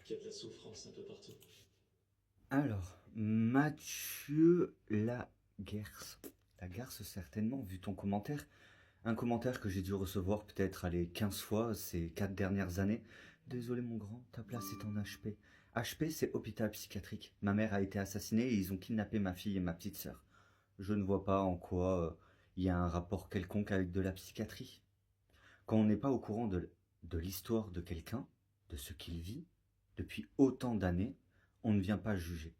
qu'il y a de la souffrance un peu partout. Alors, Mathieu Lagarce. Lagarce, certainement, vu ton commentaire. Un commentaire que j'ai dû recevoir peut-être, allez, 15 fois ces 4 dernières années. Désolé mon grand, ta place est en HP. HP, c'est hôpital psychiatrique. Ma mère a été assassinée et ils ont kidnappé ma fille et ma petite sœur. Je ne vois pas en quoi il y a un rapport quelconque avec de la psychiatrie. Quand on n'est pas au courant de l'histoire de quelqu'un, de ce qu'il vit, depuis autant d'années, on ne vient pas juger.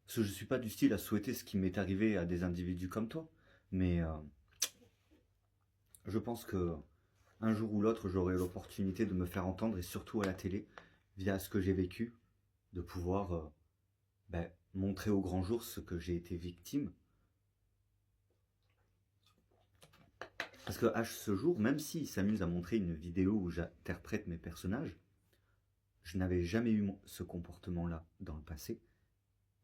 Parce que je suis pas du style à souhaiter ce qui m'est arrivé à des individus comme toi, mais je pense que un jour ou l'autre, j'aurai l'opportunité de me faire entendre, et surtout à la télé, via ce que j'ai vécu, de pouvoir montrer au grand jour ce que j'ai été victime. Parce que à ce jour, même s'il s'amuse à montrer une vidéo où j'interprète mes personnages, je n'avais jamais eu ce comportement-là dans le passé,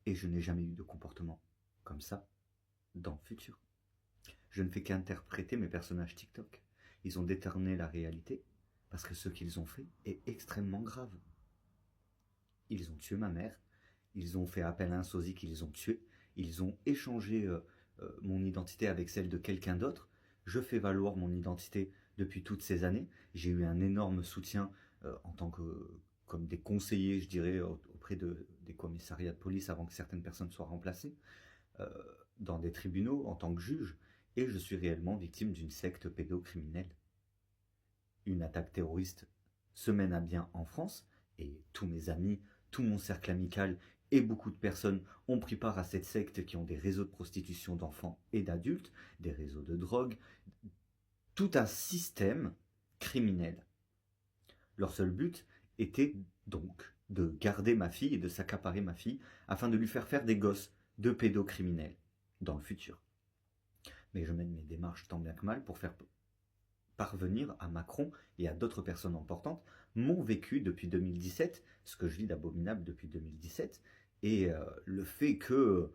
et je n'ai jamais eu de comportement comme ça dans le futur. Je ne fais qu'interpréter mes personnages TikTok. Ils ont détourné la réalité parce que ce qu'ils ont fait est extrêmement grave. Ils ont tué ma mère, ils ont fait appel à un sosie qu'ils ont tué, ils ont échangé mon identité avec celle de quelqu'un d'autre. Je fais valoir mon identité depuis toutes ces années. J'ai eu un énorme soutien en tant que comme des conseillers, je dirais, auprès des commissariats de police avant que certaines personnes soient remplacées, euh, dans des tribunaux en tant que juge, et je suis réellement victime d'une secte pédocriminelle. Une attaque terroriste se mène à bien en France, et tous mes amis, tout mon cercle amical et beaucoup de personnes ont pris part à cette secte qui ont des réseaux de prostitution d'enfants et d'adultes, des réseaux de drogue, tout un système criminel. Leur seul but était donc de garder ma fille et de s'accaparer ma fille afin de lui faire des gosses de pédocriminels dans le futur. Mais je mène mes démarches tant bien que mal pour faire parvenir à Macron et à d'autres personnes importantes mon vécu depuis 2017, ce que je vis d'abominable depuis 2017, et le fait que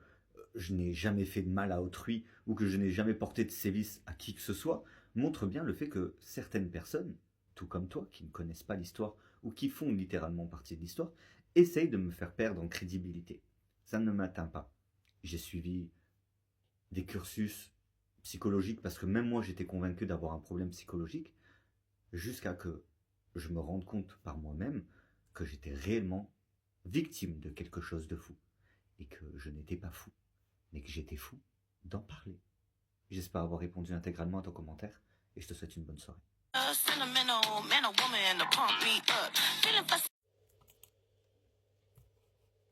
je n'ai jamais fait de mal à autrui ou que je n'ai jamais porté de sévices à qui que ce soit, montre bien le fait que certaines personnes, tout comme toi, qui ne connaissent pas l'histoire ou qui font littéralement partie de l'histoire, essayent de me faire perdre en crédibilité. Ça ne m'atteint pas. J'ai suivi des cursus psychologiques parce que même moi j'étais convaincu d'avoir un problème psychologique jusqu'à que je me rende compte par moi-même que j'étais réellement victime de quelque chose de fou et que je n'étais pas fou, mais que j'étais fou d'en parler. J'espère avoir répondu intégralement à ton commentaire et je te souhaite une bonne soirée.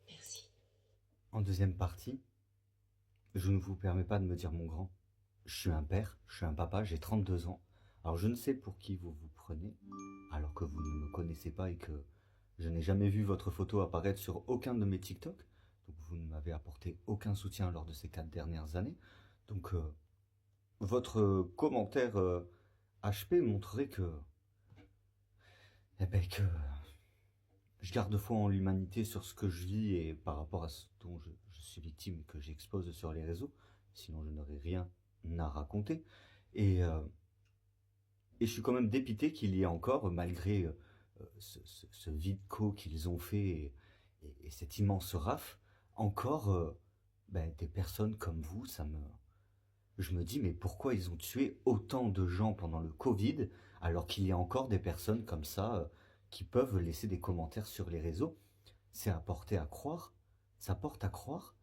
Merci. En deuxième partie, je ne vous permets pas de me dire mon grand. Je suis un père, je suis un papa, j'ai 32 ans. Alors je ne sais pour qui vous vous prenez, alors que vous ne me connaissez pas et que je n'ai jamais vu votre photo apparaître sur aucun de mes TikTok. Donc vous ne m'avez apporté aucun soutien lors de ces 4 dernières années. Donc votre commentaire HP montrerait que je garde foi en l'humanité sur ce que je vis et par rapport à ce dont je suis victime et que j'expose sur les réseaux. Sinon je n'aurais rien à raconter. Et, euh, et je suis quand même dépité qu'il y ait encore, malgré ce vide clos qu'ils ont fait et cette immense rafle, encore des personnes comme vous. Je me dis, mais pourquoi ils ont tué autant de gens pendant le Covid, alors qu'il y a encore des personnes comme ça qui peuvent laisser des commentaires sur les réseaux. C'est à porter à croire, ça porte à croire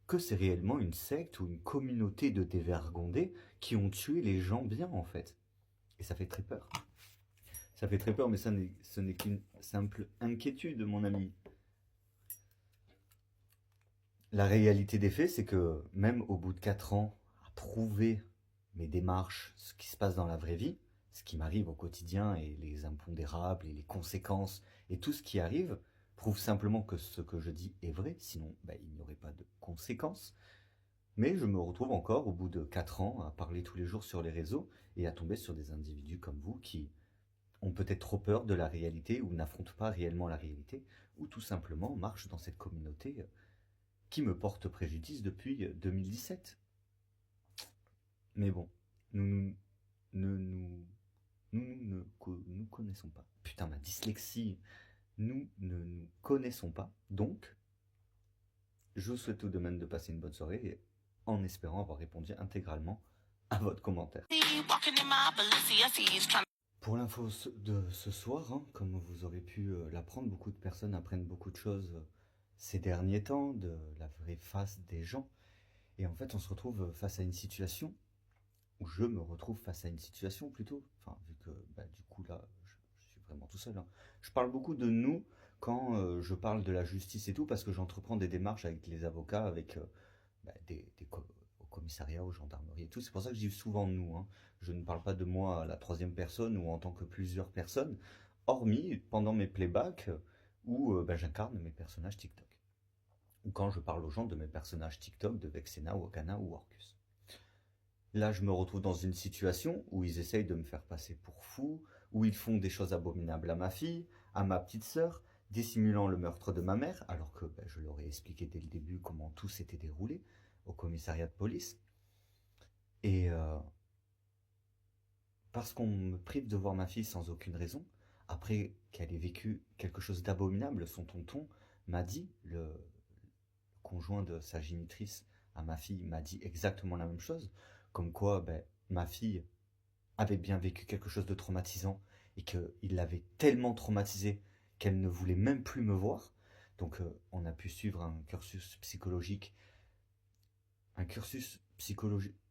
que c'est réellement une secte ou une communauté de dévergondés qui ont tué les gens bien en fait. Et ça fait très peur. Ça fait très peur, mais ce n'est qu'une simple inquiétude, mon ami. La réalité des faits, c'est que même au bout de 4 ans, à prouver mes démarches, ce qui se passe dans la vraie vie, ce qui m'arrive au quotidien et les impondérables et les conséquences et tout ce qui arrive, prouve simplement que ce que je dis est vrai, sinon il n'y aurait pas de conséquences. Mais je me retrouve encore au bout de 4 ans à parler tous les jours sur les réseaux et à tomber sur des individus comme vous qui ont peut-être trop peur de la réalité ou n'affrontent pas réellement la réalité ou tout simplement marchent dans cette communauté qui me porte préjudice depuis 2017. Mais bon, nous nous connaissons pas. Putain, ma dyslexie nous ne nous connaissons pas, donc je vous souhaite tout de même de passer une bonne soirée et en espérant avoir répondu intégralement à votre commentaire. Pour l'info de ce soir, hein, comme vous aurez pu l'apprendre, beaucoup de personnes apprennent beaucoup de choses ces derniers temps, de la vraie face des gens. Et en fait, on se retrouve face à une situation, ou je me retrouve face à une situation plutôt, enfin, vu que du coup là, je suis vraiment tout seul. Hein. Je parle beaucoup de nous quand je parle de la justice et tout, parce que j'entreprends des démarches avec les avocats, avec au commissariat, aux gendarmeries et tout. C'est pour ça que je dis souvent nous. Hein. Je ne parle pas de moi à la troisième personne ou en tant que plusieurs personnes, hormis pendant mes playbacks où j'incarne mes personnages TikTok. Ou quand je parle aux gens de mes personnages TikTok de Vexena, Wakana ou Orcus. Là, je me retrouve dans une situation où ils essayent de me faire passer pour fou, où ils font des choses abominables à ma fille, à ma petite sœur, dissimulant le meurtre de ma mère, alors que je leur ai expliqué dès le début comment tout s'était déroulé au commissariat de police. Et parce qu'on me prive de voir ma fille sans aucune raison, après qu'elle ait vécu quelque chose d'abominable, son tonton m'a dit, le conjoint de sa génitrice à ma fille m'a dit exactement la même chose, comme quoi ma fille avait bien vécu quelque chose de traumatisant et qu'il l'avait tellement traumatisée qu'elle ne voulait même plus me voir. Donc on a pu suivre un cursus psychologique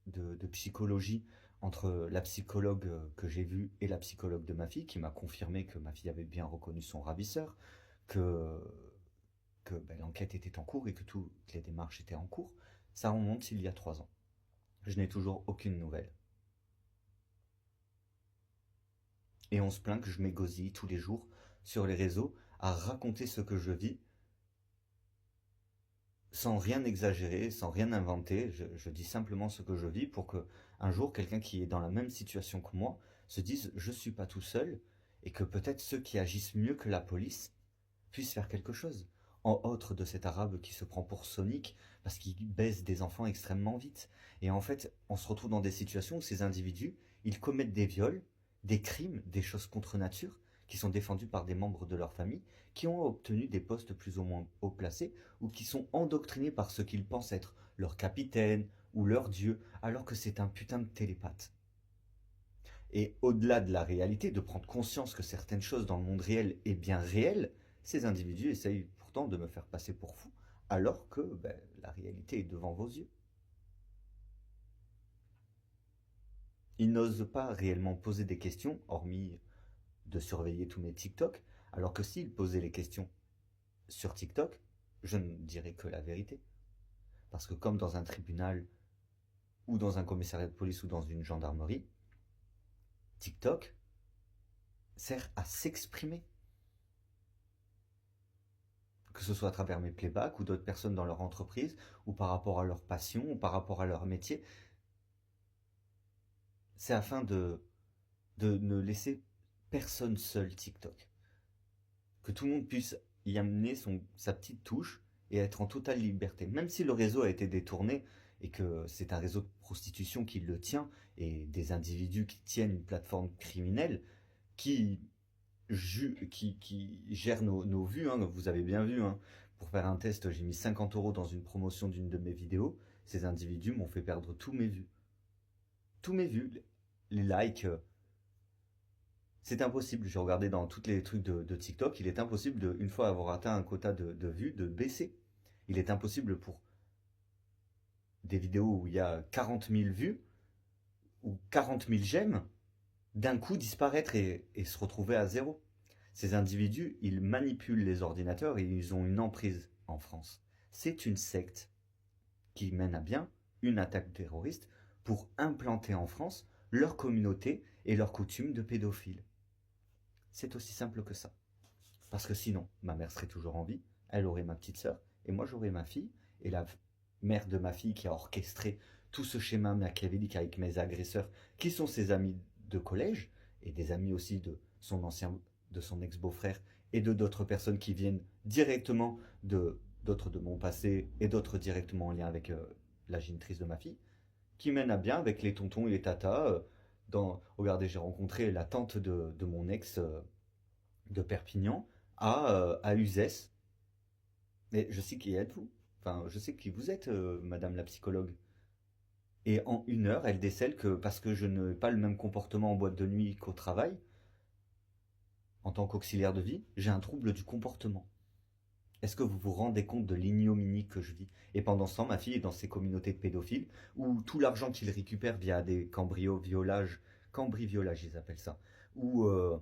de psychologie entre la psychologue que j'ai vue et la psychologue de ma fille, qui m'a confirmé que ma fille avait bien reconnu son ravisseur, que l'enquête était en cours et que toutes les démarches étaient en cours. Ça remonte il y a 3 ans. Je n'ai toujours aucune nouvelle. Et on se plaint que je m'égosille tous les jours sur les réseaux à raconter ce que je vis, sans rien exagérer, sans rien inventer. Je dis simplement ce que je vis pour que un jour quelqu'un qui est dans la même situation que moi se dise je suis pas tout seul et que peut-être ceux qui agissent mieux que la police puissent faire quelque chose. En autre de cet arabe qui se prend pour Sonic parce qu'il baise des enfants extrêmement vite. Et en fait, on se retrouve dans des situations où ces individus, ils commettent des viols, des crimes, des choses contre nature, qui sont défendus par des membres de leur famille, qui ont obtenu des postes plus ou moins haut placés, ou qui sont endoctrinés par ce qu'ils pensent être leur capitaine ou leur dieu, alors que c'est un putain de télépathe. Et au-delà de la réalité, de prendre conscience que certaines choses dans le monde réel est bien réel, ces individus essayent pourtant de me faire passer pour fou, alors que la réalité est devant vos yeux. Ils n'osent pas réellement poser des questions, hormis de surveiller tous mes TikTok, alors que s'ils posaient les questions sur TikTok, je ne dirais que la vérité. Parce que comme dans un tribunal, ou dans un commissariat de police, ou dans une gendarmerie, TikTok sert à s'exprimer. Que ce soit à travers mes playbacks, ou d'autres personnes dans leur entreprise, ou par rapport à leur passion, ou par rapport à leur métier. C'est afin de ne laisser personne seul TikTok. Que tout le monde puisse y amener sa petite touche et être en totale liberté. Même si le réseau a été détourné et que c'est un réseau de prostitution qui le tient et des individus qui tiennent une plateforme criminelle qui gère nos vues, hein, vous avez bien vu, hein. Pour faire un test, j'ai mis 50 € dans une promotion d'une de mes vidéos. Ces individus m'ont fait perdre tous mes vues. Tous mes vues, les likes. C'est impossible, j'ai regardé dans tous les trucs de TikTok, il est impossible, une fois avoir atteint un quota de vues, de baisser. Il est impossible pour des vidéos où il y a 40 000 vues, ou 40 000 j'aime, d'un coup disparaître et se retrouver à zéro. Ces individus, ils manipulent les ordinateurs et ils ont une emprise en France. C'est une secte qui mène à bien une attaque terroriste pour implanter en France leur communauté et leurs coutumes de pédophiles. C'est aussi simple que ça. Parce que sinon, ma mère serait toujours en vie, elle aurait ma petite sœur, et moi j'aurais ma fille, et la mère de ma fille qui a orchestré tout ce schéma machiavélique avec mes agresseurs, qui sont ses amis de collège, et des amis aussi de son ex-beau-frère, et de d'autres personnes qui viennent directement d'autres de mon passé, et d'autres directement en lien avec la génitrice de ma fille, qui mène à bien avec les tontons et les tatas. Regardez, j'ai rencontré la tante de mon ex de Perpignan, à Uzès. Mais je sais qui êtes-vous. Enfin, je sais qui vous êtes, madame la psychologue. Et en 1 heure, elle décèle que parce que je n'ai pas le même comportement en boîte de nuit qu'au travail, en tant qu'auxiliaire de vie, j'ai un trouble du comportement. Est-ce que vous vous rendez compte de l'ignominie que je vis? Et pendant ce temps, ma fille est dans ces communautés de pédophiles où tout l'argent qu'ils récupèrent via des cambriolages ils appellent ça, ou, euh,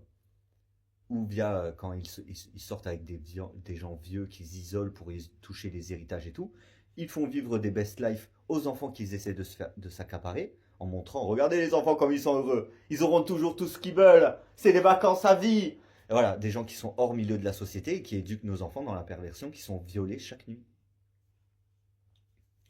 ou via quand ils sortent avec des gens vieux qu'ils isolent pour toucher les héritages et tout, ils font vivre des best life aux enfants qu'ils essaient de s'accaparer en montrant, regardez les enfants comme ils sont heureux, ils auront toujours tout ce qu'ils veulent, c'est des vacances à vie. Et voilà, des gens qui sont hors milieu de la société et qui éduquent nos enfants dans la perversion, qui sont violés chaque nuit.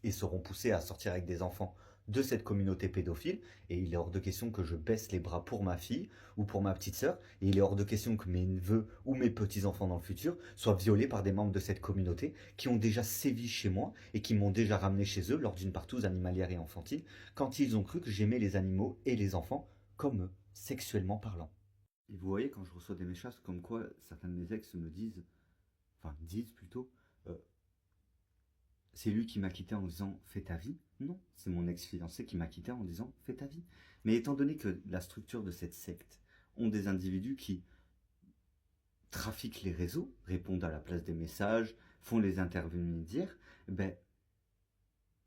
Et seront poussés à sortir avec des enfants de cette communauté pédophile. Et il est hors de question que je baisse les bras pour ma fille ou pour ma petite sœur. Et il est hors de question que mes neveux ou mes petits-enfants dans le futur soient violés par des membres de cette communauté qui ont déjà sévi chez moi et qui m'ont déjà ramené chez eux lors d'une partouze animalière et infantile quand ils ont cru que j'aimais les animaux et les enfants comme eux, sexuellement parlant. Et vous voyez, quand je reçois des messages comme quoi certains de mes ex me disent, enfin disent plutôt, euh, c'est lui qui m'a quitté en disant fais ta vie. Non, c'est mon ex-fiancé qui m'a quitté en disant fais ta vie. Mais étant donné que la structure de cette secte ont des individus qui trafiquent les réseaux, répondent à la place des messages, font les intermédiaires, ben,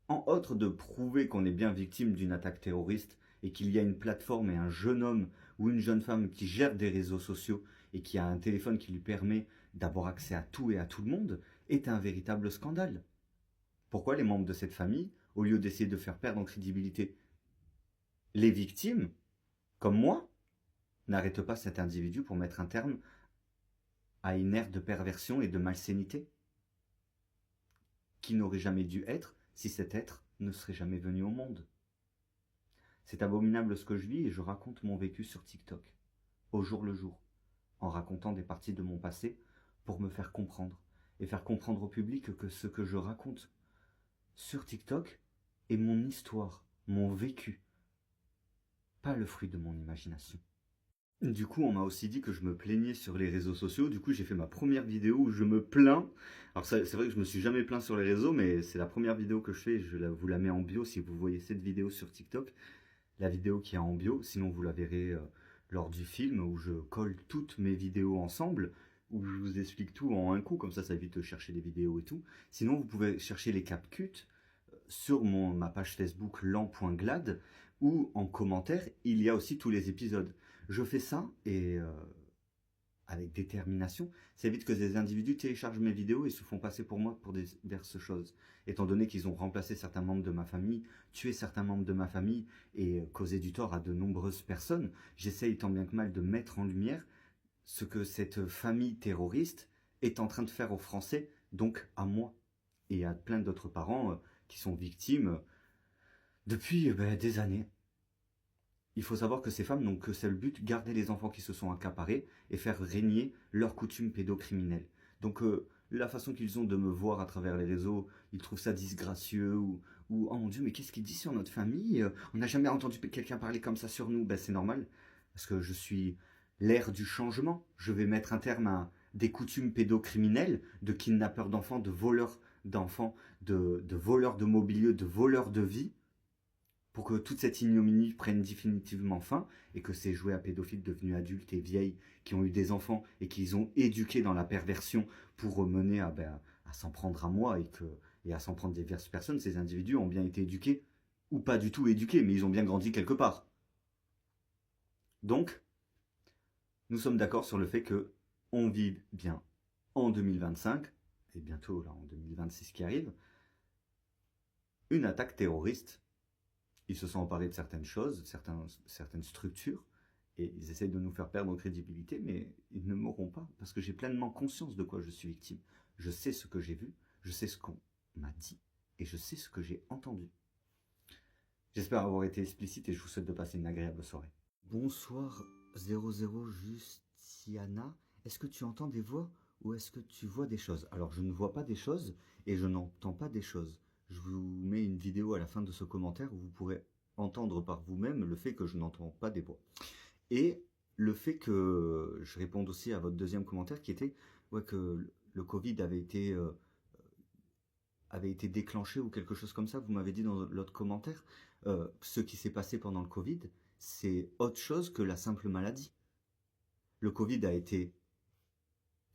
en outre de prouver qu'on est bien victime d'une attaque terroriste et qu'il y a une plateforme et un jeune homme ou une jeune femme qui gère des réseaux sociaux et qui a un téléphone qui lui permet d'avoir accès à tout et à tout le monde, est un véritable scandale. Pourquoi les membres de cette famille, au lieu d'essayer de faire perdre en crédibilité les victimes, comme moi, n'arrêtent pas cet individu pour mettre un terme à une ère de perversion et de malsénité qui n'aurait jamais dû être si cet être ne serait jamais venu au monde. C'est abominable ce que je vis et je raconte mon vécu sur TikTok, au jour le jour, en racontant des parties de mon passé pour me faire comprendre et faire comprendre au public que ce que je raconte sur TikTok est mon histoire, mon vécu, pas le fruit de mon imagination. Du coup, on m'a aussi dit que je me plaignais sur les réseaux sociaux. Du coup, j'ai fait ma première vidéo où je me plains. Alors, c'est vrai que je me suis jamais plaint sur les réseaux, mais c'est la première vidéo que je fais. Vous la mets en bio si vous voyez cette vidéo sur TikTok. La vidéo qui est en bio, sinon vous la verrez lors du film où je colle toutes mes vidéos ensemble, où je vous explique tout en un coup, comme ça évite de chercher les vidéos et tout. Sinon, vous pouvez chercher les CapCut sur ma page Facebook lan.glad, où en commentaire, il y a aussi tous les épisodes. Je fais ça et avec détermination, ça évite que des individus téléchargent mes vidéos et se font passer pour moi pour diverses choses. Étant donné qu'ils ont remplacé certains membres de ma famille, tué certains membres de ma famille et causé du tort à de nombreuses personnes, j'essaye tant bien que mal de mettre en lumière ce que cette famille terroriste est en train de faire aux Français, donc à moi et à plein d'autres parents qui sont victimes depuis des années. Il faut savoir que ces femmes n'ont que seul but, garder les enfants qui se sont accaparés et faire régner leurs coutumes pédocriminelles. Donc la façon qu'ils ont de me voir à travers les réseaux, ils trouvent ça disgracieux ou oh mon Dieu, mais qu'est-ce qu'il dit sur notre famille? On n'a jamais entendu quelqu'un parler comme ça sur nous. Ben, c'est normal, parce que je suis l'ère du changement. Je vais mettre un terme à des coutumes pédocriminelles, de kidnappeurs d'enfants, de voleurs d'enfants, de voleurs de mobilier, de voleurs de vie, pour que toute cette ignominie prenne définitivement fin et que ces jouets à pédophiles devenus adultes et vieilles qui ont eu des enfants et qu'ils ont éduqués dans la perversion pour mener à s'en prendre à moi et à s'en prendre diverses personnes, ces individus ont bien été éduqués ou pas du tout éduqués, mais ils ont bien grandi quelque part. Donc, nous sommes d'accord sur le fait que on vit bien en 2025, et bientôt là en 2026 qui arrive, une attaque terroriste. Ils se sont emparés de certaines choses, certaines structures, et ils essayent de nous faire perdre en crédibilité, mais ils ne m'auront pas, parce que j'ai pleinement conscience de quoi je suis victime. Je sais ce que j'ai vu, je sais ce qu'on m'a dit, et je sais ce que j'ai entendu. J'espère avoir été explicite et je vous souhaite de passer une agréable soirée. Bonsoir 00 Justiana, est-ce que tu entends des voix ou est-ce que tu vois des choses? Alors je ne vois pas des choses et je n'entends pas des choses. Je vous mets une vidéo à la fin de ce commentaire où vous pourrez entendre par vous-même le fait que je n'entends pas des voix. Et le fait que je réponde aussi à votre deuxième commentaire qui était ouais, que le Covid avait été déclenché ou quelque chose comme ça, vous m'avez dit dans l'autre commentaire. Ce qui s'est passé pendant le Covid, c'est autre chose que la simple maladie. Le Covid a été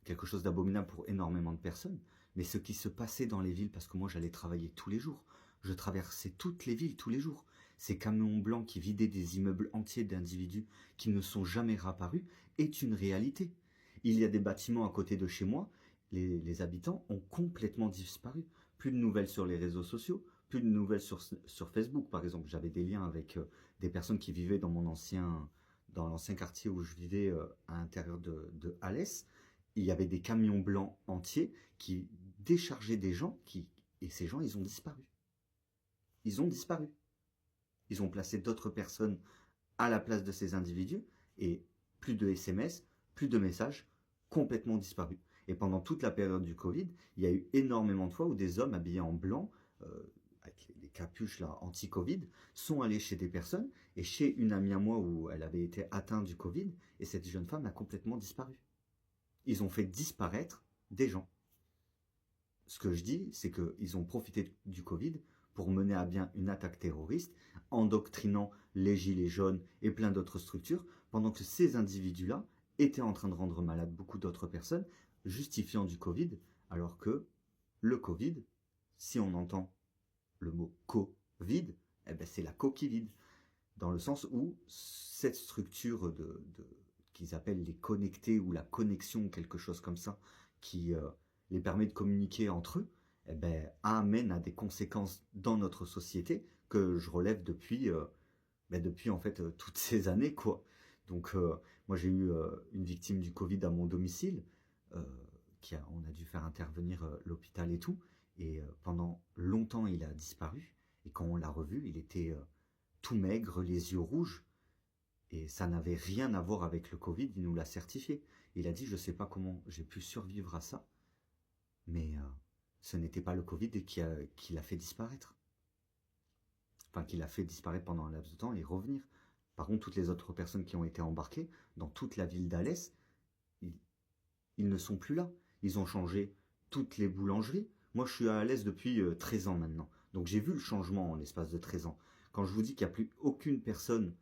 quelque chose d'abominable pour énormément de personnes, mais ce qui se passait dans les villes, parce que moi j'allais travailler tous les jours, je traversais toutes les villes tous les jours, ces camions blancs qui vidaient des immeubles entiers d'individus qui ne sont jamais réapparus, est une réalité. Il y a des bâtiments à côté de chez moi, les habitants ont complètement disparu. Plus de nouvelles sur les réseaux sociaux, plus de nouvelles sur Facebook par exemple. J'avais des liens avec des personnes qui vivaient dans dans l'ancien quartier où je vivais à l'intérieur de Alès. Il y avait des camions blancs entiers qui déchargeaient des gens et ces gens, ils ont disparu. Ils ont disparu. Ils ont placé d'autres personnes à la place de ces individus et plus de SMS, plus de messages, complètement disparus. Et pendant toute la période du Covid, il y a eu énormément de fois où des hommes habillés en blanc, avec les capuches là, anti-Covid, sont allés chez des personnes et chez une amie à moi où elle avait été atteinte du Covid et cette jeune femme a complètement disparu. Ils ont fait disparaître des gens. Ce que je dis, c'est qu'ils ont profité du Covid pour mener à bien une attaque terroriste, endoctrinant les gilets jaunes et plein d'autres structures, pendant que ces individus-là étaient en train de rendre malades beaucoup d'autres personnes, justifiant du Covid, alors que le Covid, si on entend le mot Covid, eh ben c'est la coquille vide, dans le sens où cette structure qu'ils appellent les connectés ou la connexion ou quelque chose comme ça, qui les permet de communiquer entre eux, eh ben, amène à des conséquences dans notre société que je relève depuis en fait toutes ces années quoi. Donc moi j'ai eu une victime du Covid à mon domicile, euh, on a dû faire intervenir l'hôpital et tout, et pendant longtemps il a disparu, et quand on l'a revu, il était tout maigre, les yeux rouges, et ça n'avait rien à voir avec le Covid, il nous l'a certifié. Il a dit, je sais pas comment j'ai pu survivre à ça, mais ce n'était pas le Covid qui l'a fait disparaître. Enfin, qui l'a fait disparaître pendant un laps de temps et revenir. Par contre, toutes les autres personnes qui ont été embarquées dans toute la ville d'Alès, ils, ils ne sont plus là. Ils ont changé toutes les boulangeries. Moi, je suis à Alès depuis 13 ans maintenant. Donc j'ai vu le changement en l'espace de 13 ans. Quand je vous dis qu'il n'y a plus aucune personne,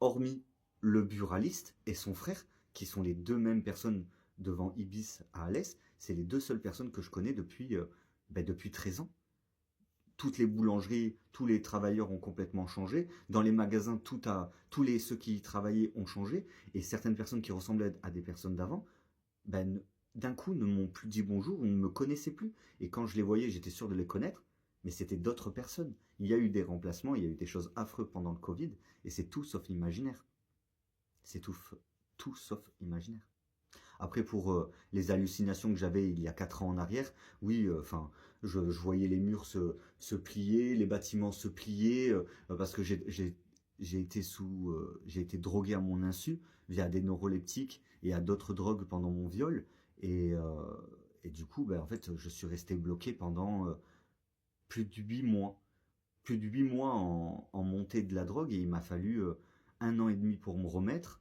hormis le buraliste et son frère, qui sont les deux mêmes personnes devant Ibis à Alès, c'est les deux seules personnes que je connais depuis 13 ans. Toutes les boulangeries, tous les travailleurs ont complètement changé. Dans les magasins, ceux qui y travaillaient ont changé. Et certaines personnes qui ressemblaient à des personnes d'avant, ben, d'un coup, ne m'ont plus dit bonjour ou ne me connaissaient plus. Et quand je les voyais, j'étais sûr de les connaître, mais c'était d'autres personnes. Il y a eu des remplacements, il y a eu des choses affreuses pendant le Covid, et c'est tout sauf imaginaire. C'est tout sauf imaginaire. Après, pour les hallucinations que j'avais il y a 4 ans en arrière, oui, je voyais les murs se plier, les bâtiments se plier, parce que j'ai été drogué à mon insu via des neuroleptiques et à d'autres drogues pendant mon viol. Et, euh, et du coup, ben, en fait, je suis resté bloqué pendant plus de 8 mois. Plus de 8 mois en montée de la drogue, et il m'a fallu 1 an et demi pour me remettre.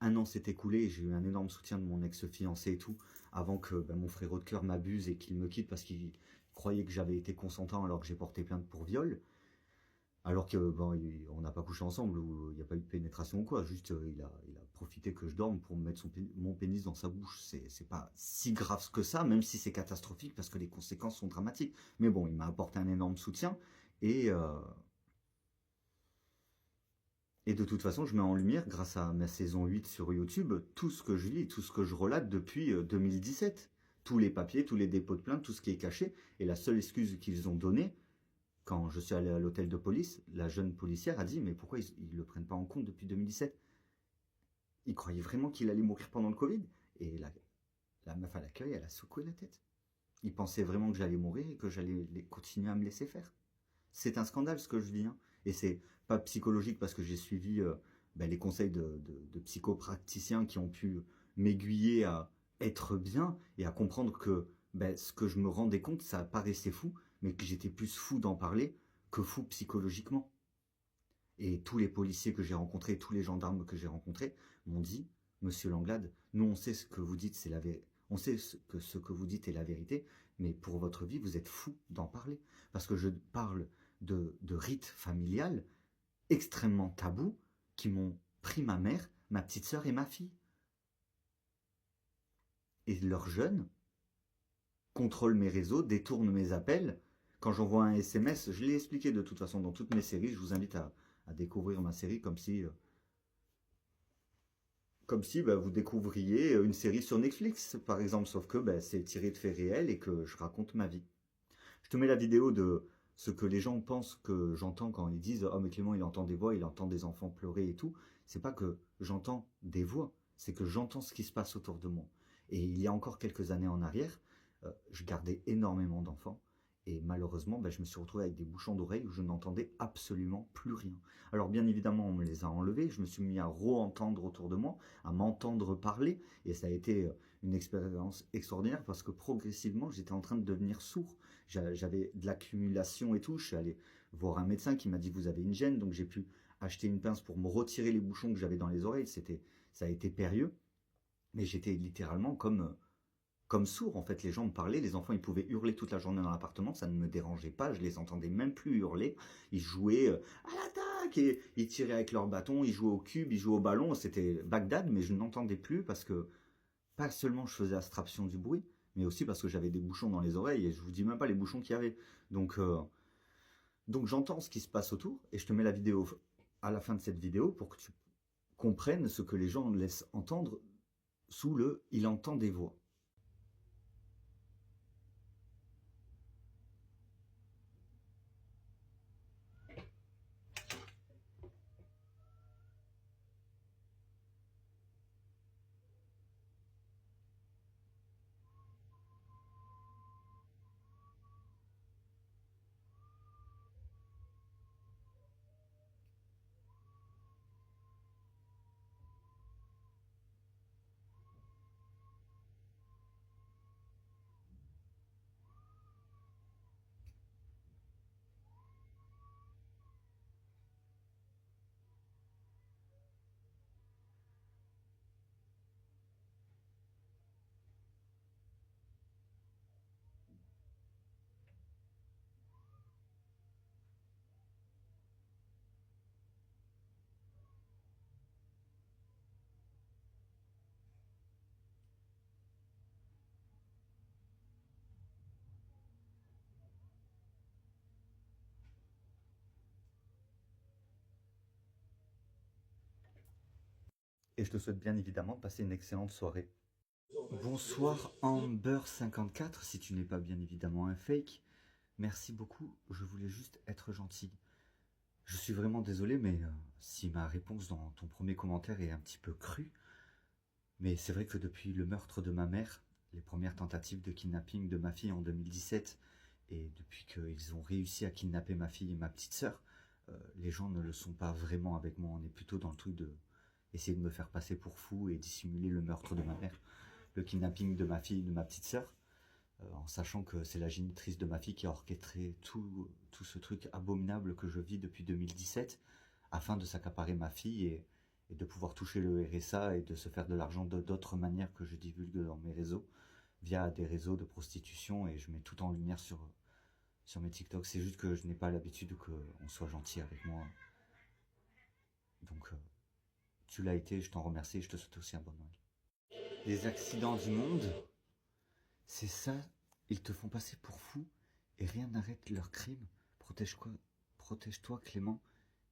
Un an s'est écoulé et j'ai eu un énorme soutien de mon ex-fiancé et tout, avant que mon frérot de cœur m'abuse et qu'il me quitte parce qu'il croyait que j'avais été consentant alors que j'ai porté plainte pour viol. Alors que on n'a pas couché ensemble, ou il n'y a pas eu de pénétration ou quoi, juste il a profité que je dorme pour me mettre mon pénis dans sa bouche. C'est pas si grave que ça, même si c'est catastrophique parce que les conséquences sont dramatiques. Mais bon, il m'a apporté un énorme soutien et, euh, et de toute façon, je mets en lumière, grâce à ma saison 8 sur YouTube, tout ce que je vis, tout ce que je relate depuis 2017. Tous les papiers, tous les dépôts de plainte, tout ce qui est caché. Et la seule excuse qu'ils ont donnée, quand je suis allé à l'hôtel de police, la jeune policière a dit, mais pourquoi ils ne le prennent pas en compte depuis 2017? Ils croyaient vraiment qu'il allait mourir pendant le Covid. Et la meuf à l'accueil, elle a secoué la tête. Ils pensaient vraiment que j'allais mourir et que j'allais continuer à me laisser faire. C'est un scandale ce que je vis, hein. Et c'est pas psychologique parce que j'ai suivi les conseils de psychopraticiens qui ont pu m'aiguiller à être bien et à comprendre que ce que je me rendais compte, ça paraissait fou, mais que j'étais plus fou d'en parler que fou psychologiquement. Et tous les policiers que j'ai rencontrés, tous les gendarmes que j'ai rencontrés m'ont dit, Monsieur Langlade, nous on sait ce que vous dites, On sait que ce que vous dites est la vérité, mais pour votre vie, vous êtes fou d'en parler. Parce que je parle de rites familiales extrêmement tabous qui m'ont pris ma mère, ma petite sœur et ma fille. Et leurs jeunes contrôlent mes réseaux, détournent mes appels. Quand j'envoie un SMS, je l'ai expliqué de toute façon dans toutes mes séries, je vous invite à découvrir ma série comme si vous découvriez une série sur Netflix, par exemple, sauf que c'est tiré de faits réels et que je raconte ma vie. Je te mets la vidéo de ce que les gens pensent que j'entends quand ils disent « Oh mais Clément, il entend des voix, il entend des enfants pleurer et tout ». C'est pas que j'entends des voix, c'est que j'entends ce qui se passe autour de moi. Et il y a encore quelques années en arrière, je gardais énormément d'enfants. Et malheureusement, je me suis retrouvé avec des bouchons d'oreilles où je n'entendais absolument plus rien. Alors bien évidemment, on me les a enlevés, je me suis mis à re-entendre autour de moi, à m'entendre parler, et ça a été une expérience extraordinaire parce que progressivement, j'étais en train de devenir sourd. J'avais de l'accumulation et tout, je suis allé voir un médecin qui m'a dit « vous avez une gêne », donc j'ai pu acheter une pince pour me retirer les bouchons que j'avais dans les oreilles, ça a été périlleux, mais j'étais littéralement comme sourd, en fait. Les gens me parlaient, les enfants ils pouvaient hurler toute la journée dans l'appartement, ça ne me dérangeait pas, je les entendais même plus hurler, ils jouaient à l'attaque, et ils tiraient avec leur bâton, ils jouaient au cube, ils jouaient au ballon, c'était Bagdad, mais je n'entendais plus parce que, pas seulement je faisais abstraction du bruit, mais aussi parce que j'avais des bouchons dans les oreilles, et je vous dis même pas les bouchons qu'il y avait. Donc j'entends ce qui se passe autour, et je te mets la vidéo à la fin de cette vidéo pour que tu comprennes ce que les gens laissent entendre sous le « il entend des voix ». Et je te souhaite bien évidemment de passer une excellente soirée. Bonsoir Amber54, si tu n'es pas bien évidemment un fake. Merci beaucoup, je voulais juste être gentil. Je suis vraiment désolé, mais si ma réponse dans ton premier commentaire est un petit peu crue, mais c'est vrai que depuis le meurtre de ma mère, les premières tentatives de kidnapping de ma fille en 2017, et depuis qu'ils ont réussi à kidnapper ma fille et ma petite sœur, les gens ne le sont pas vraiment avec moi. On est plutôt dans le truc de essayer de me faire passer pour fou et dissimuler le meurtre de ma mère, le kidnapping de ma fille et de ma petite sœur, en sachant que c'est la génitrice de ma fille qui a orchestré tout ce truc abominable que je vis depuis 2017, afin de s'accaparer ma fille et de pouvoir toucher le RSA et de se faire de l'argent d'autres manières que je divulgue dans mes réseaux, via des réseaux de prostitution, et je mets tout en lumière sur mes TikTok. C'est juste que je n'ai pas l'habitude qu'on soit gentil avec moi. Donc, tu l'as été, je t'en remercie et je te souhaite aussi un bon Noël. Les accidents du monde, c'est ça, ils te font passer pour fou et rien n'arrête leur crime. Protège-toi Clément,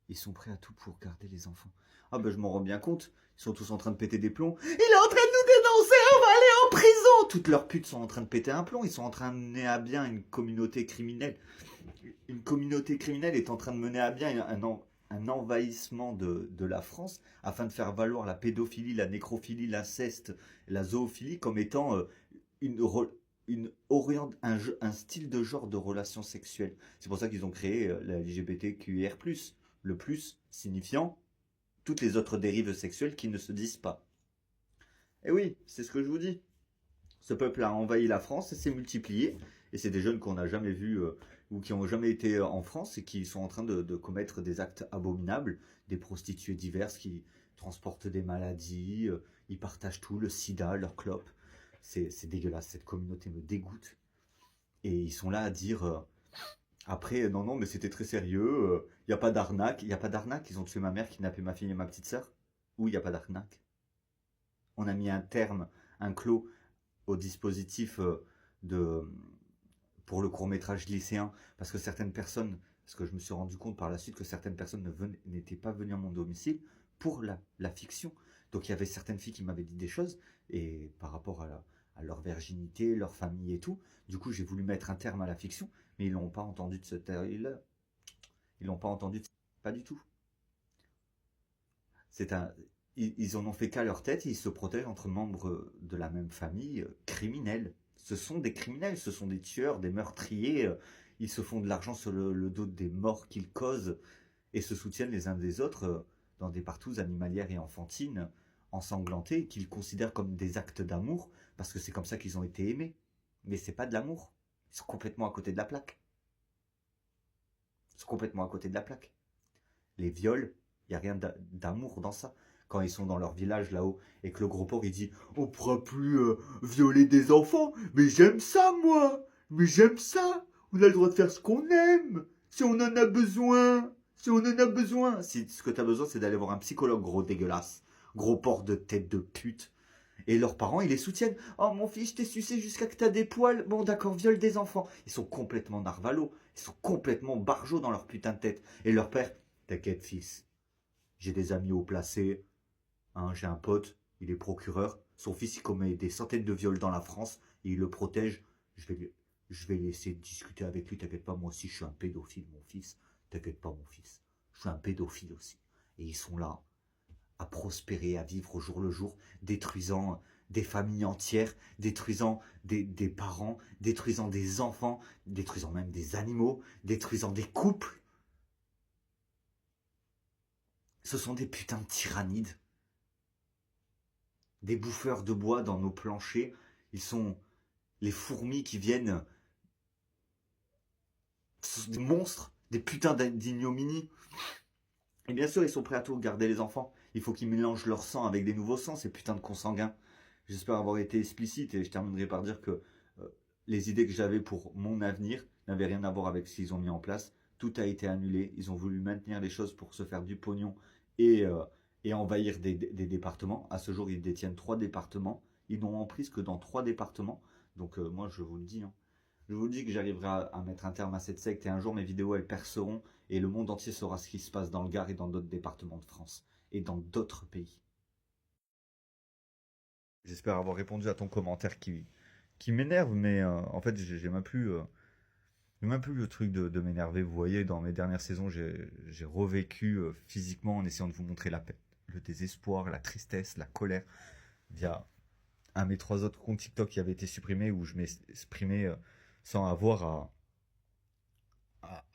ils sont prêts à tout pour garder les enfants. Ah je m'en rends bien compte, ils sont tous en train de péter des plombs. Il est en train de nous dénoncer, on va aller en prison. Toutes leurs putes sont en train de péter un plomb, ils sont en train de mener à bien une communauté criminelle. Une communauté criminelle est en train de mener à bien un envahissement de la France afin de faire valoir la pédophilie, la nécrophilie, l'inceste, la zoophilie comme étant un style de genre de relation sexuelle. C'est pour ça qu'ils ont créé la LGBTQIR+, le plus signifiant toutes les autres dérives sexuelles qui ne se disent pas. Et oui, c'est ce que je vous dis. Ce peuple a envahi la France et s'est multiplié. Et c'est des jeunes qu'on n'a jamais vus ou qui n'ont jamais été en France et qui sont en train de commettre des actes abominables. Des prostituées diverses qui transportent des maladies, ils partagent tout, le sida, leurs clopes. C'est dégueulasse, cette communauté me dégoûte. Et ils sont là à dire après, non, non, mais c'était très sérieux, il n'y a pas d'arnaque. Il n'y a pas d'arnaque, ils ont tué ma mère, kidnappé ma fille et ma petite sœur. Ou il n'y a pas d'arnaque. On a mis un terme, un clos au dispositif de, pour le court-métrage lycéen, parce que certaines personnes, parce que je me suis rendu compte par la suite que certaines personnes n'étaient pas venues à mon domicile pour la fiction. Donc il y avait certaines filles qui m'avaient dit des choses, et par rapport à leur virginité, leur famille et tout, du coup j'ai voulu mettre un terme à la fiction, mais ils l'ont pas entendu de cette là. Ils l'ont pas entendu, pas du tout. C'est un, ils en ont fait qu'à leur tête, et ils se protègent entre membres de la même famille criminels. Ce sont des criminels, ce sont des tueurs, des meurtriers. Ils se font de l'argent sur le dos des morts qu'ils causent et se soutiennent les uns des autres dans des partous animalières et enfantines, ensanglantés, qu'ils considèrent comme des actes d'amour parce que c'est comme ça qu'ils ont été aimés. Mais c'est pas de l'amour. Ils sont complètement à côté de la plaque. Ils sont complètement à côté de la plaque. Les viols, il n'y a rien d'amour dans ça. Quand ils sont dans leur village là-haut et que le gros porc il dit on pourra plus violer des enfants, mais j'aime ça moi, mais j'aime ça. On a le droit de faire ce qu'on aime, si on en a besoin, si on en a besoin. Si ce que tu as besoin c'est d'aller voir un psychologue gros dégueulasse, gros porc de tête de pute. Et leurs parents ils les soutiennent. Oh mon fils, je t'ai sucé jusqu'à que t'as des poils. Bon d'accord, viole des enfants. Ils sont complètement narvalos, ils sont complètement barjots dans leur putain de tête. Et leur père, t'inquiète fils, j'ai des amis haut placés. Hein, j'ai un pote, il est procureur. Son fils, il commet des centaines de viols dans la France et il le protège. Je vais laisser discuter avec lui. T'inquiète pas, moi aussi, je suis un pédophile, mon fils. T'inquiète pas, mon fils. Je suis un pédophile aussi. Et ils sont là à prospérer, à vivre au jour le jour, détruisant des familles entières, détruisant des parents, détruisant des enfants, détruisant même des animaux, détruisant des couples. Ce sont des putains de tyrannides. Des bouffeurs de bois dans nos planchers. Ils sont les fourmis qui viennent. Ce sont des monstres, des putains d'ignominie. Et bien sûr, ils sont prêts à tout, garder les enfants. Il faut qu'ils mélangent leur sang avec des nouveaux sangs, ces putains de consanguins. J'espère avoir été explicite et je terminerai par dire que les idées que j'avais pour mon avenir n'avaient rien à voir avec ce qu'ils ont mis en place. Tout a été annulé. Ils ont voulu maintenir les choses pour se faire du pognon et, euh, et envahir des départements. À ce jour, ils détiennent 3 départements. Ils n'ont en prise que dans 3 départements. Donc moi, je vous le dis. Hein. Je vous dis que j'arriverai à mettre un terme à cette secte et un jour mes vidéos elles perceront et le monde entier saura ce qui se passe dans le Gard et dans d'autres départements de France et dans d'autres pays. J'espère avoir répondu à ton commentaire qui m'énerve, mais en fait j'ai même plus le truc de m'énerver. Vous voyez, dans mes dernières saisons, j'ai revécu physiquement en essayant de vous montrer la peine, le désespoir, la tristesse, la colère, via un de mes 3 autres comptes TikTok qui avaient été supprimés où je m'exprimais sans avoir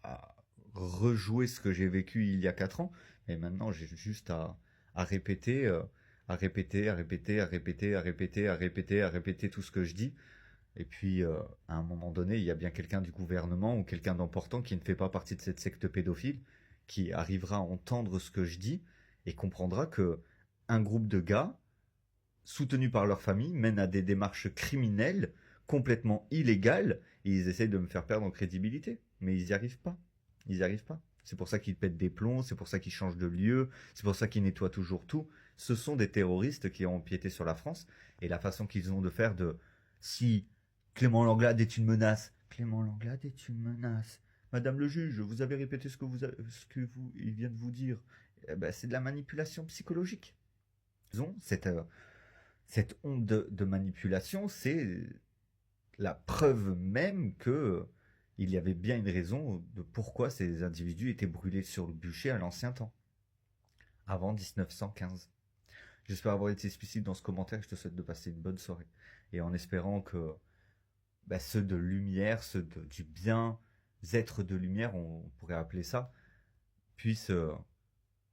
à rejouer ce que j'ai vécu il y a 4 ans. Et maintenant, j'ai juste à répéter, à répéter, à répéter, à répéter, à répéter, à répéter, à répéter tout ce que je dis. Et puis, à un moment donné, il y a bien quelqu'un du gouvernement ou quelqu'un d'important qui ne fait pas partie de cette secte pédophile qui arrivera à entendre ce que je dis et comprendra que un groupe de gars soutenus par leur famille mènent à des démarches criminelles complètement illégales et ils essayent de me faire perdre en crédibilité. Mais ils n'y arrivent pas. Ils n'y arrivent pas. C'est pour ça qu'ils pètent des plombs, c'est pour ça qu'ils changent de lieu, c'est pour ça qu'ils nettoient toujours tout. Ce sont des terroristes qui ont empiété sur la France et la façon qu'ils ont de faire de si Clément Langlade est une menace. Clément Langlade est une menace. Madame le juge, vous avez répété il vient de vous dire. Eh ben, c'est de la manipulation psychologique. Ils ont cette honte de manipulation, c'est la preuve même que il y avait bien une raison de pourquoi ces individus étaient brûlés sur le bûcher à l'ancien temps, avant 1915. J'espère avoir été explicite dans ce commentaire. Je te souhaite de passer une bonne soirée. Et en espérant que ceux de lumière, du bien-être de lumière, on pourrait appeler ça, puissent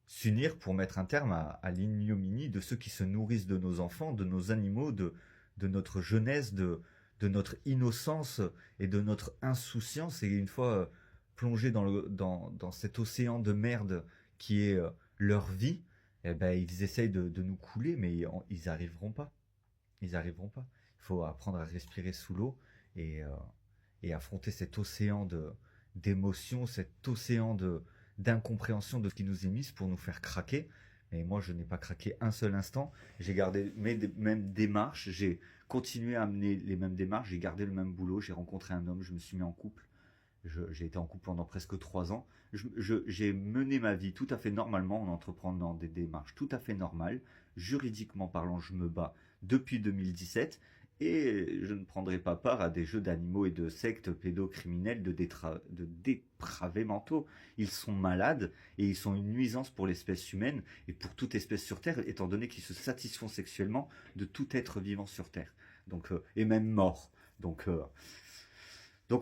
s'unir pour mettre un terme à l'ignominie de ceux qui se nourrissent de nos enfants, de nos animaux, de notre jeunesse, de notre innocence et de notre insouciance. Et une fois plongés dans cet océan de merde qui est leur vie, eh ben, ils essayent de nous couler, mais ils n'arriveront pas. Ils n'arriveront pas. Il faut apprendre à respirer sous l'eau et, euh, et affronter cet océan d'émotions, cet océan d'incompréhension de ce qui nous est mis pour nous faire craquer. Et moi, je n'ai pas craqué un seul instant. J'ai gardé mes mêmes démarches, j'ai continué à mener les mêmes démarches, j'ai gardé le même boulot, j'ai rencontré un homme, je me suis mis en couple. J'ai été en couple pendant presque 3 ans. J'ai mené ma vie tout à fait normalement en entreprenant des démarches tout à fait normales. Juridiquement parlant, je me bats depuis 2017 et je ne prendrai pas part à des jeux d'animaux et de sectes pédocriminels de dépravés mentaux. Ils sont malades et ils sont une nuisance pour l'espèce humaine et pour toute espèce sur Terre, étant donné qu'ils se satisfont sexuellement de tout être vivant sur Terre. Donc, et même mort. Donc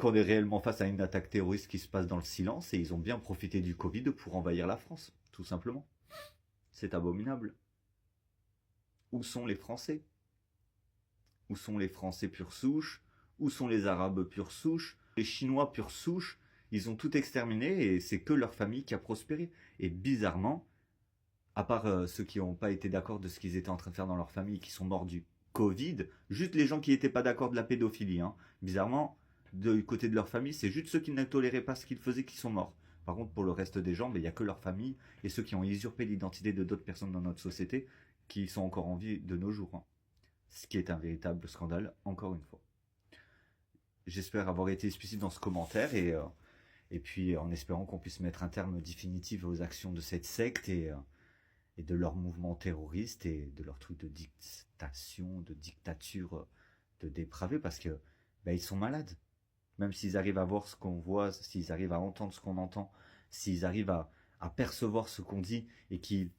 on est réellement face à une attaque terroriste qui se passe dans le silence et ils ont bien profité du Covid pour envahir la France, tout simplement. C'est abominable. Où sont les Français? Où sont les Français pure souche? Où sont les Arabes pure souche? Les Chinois pure souche? Ils ont tout exterminé et c'est que leur famille qui a prospéré. Et bizarrement, à part ceux qui n'ont pas été d'accord de ce qu'ils étaient en train de faire dans leur famille, qui sont morts du Covid, juste les gens qui n'étaient pas d'accord de la pédophilie, hein. Bizarrement, du côté de leur famille, c'est juste ceux qui ne toléraient pas ce qu'ils faisaient qui sont morts. Par contre, pour le reste des gens, il n'y a que leur famille et ceux qui ont usurpé l'identité de d'autres personnes dans notre société qui sont encore en vie de nos jours, hein. Ce qui est un véritable scandale, encore une fois. J'espère avoir été explicite dans ce commentaire et puis en espérant qu'on puisse mettre un terme définitif aux actions de cette secte et de leur mouvement terroriste et de leur truc de dictation, de dictature, de dépravés, parce que ils sont malades. Même s'ils arrivent à voir ce qu'on voit, s'ils arrivent à entendre ce qu'on entend, s'ils arrivent à percevoir ce qu'on dit et qu'ils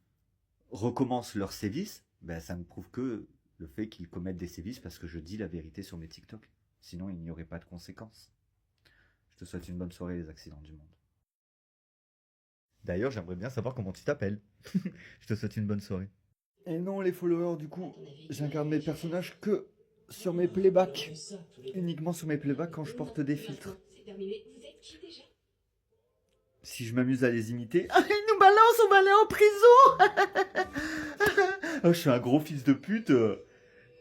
recommencent leurs sévices, ça ne prouve que le fait qu'ils commettent des sévices parce que je dis la vérité sur mes TikTok. Sinon, il n'y aurait pas de conséquences. Je te souhaite une bonne soirée, les accidents du monde. D'ailleurs, j'aimerais bien savoir comment tu t'appelles. Je te souhaite une bonne soirée. Et non, les followers, du coup, j'incarne mes personnages que sur mes playbacks. Uniquement sur mes playbacks quand je porte des filtres. Si je m'amuse à les imiter, ils nous balancent, on va aller en prison. Je suis un gros fils de pute.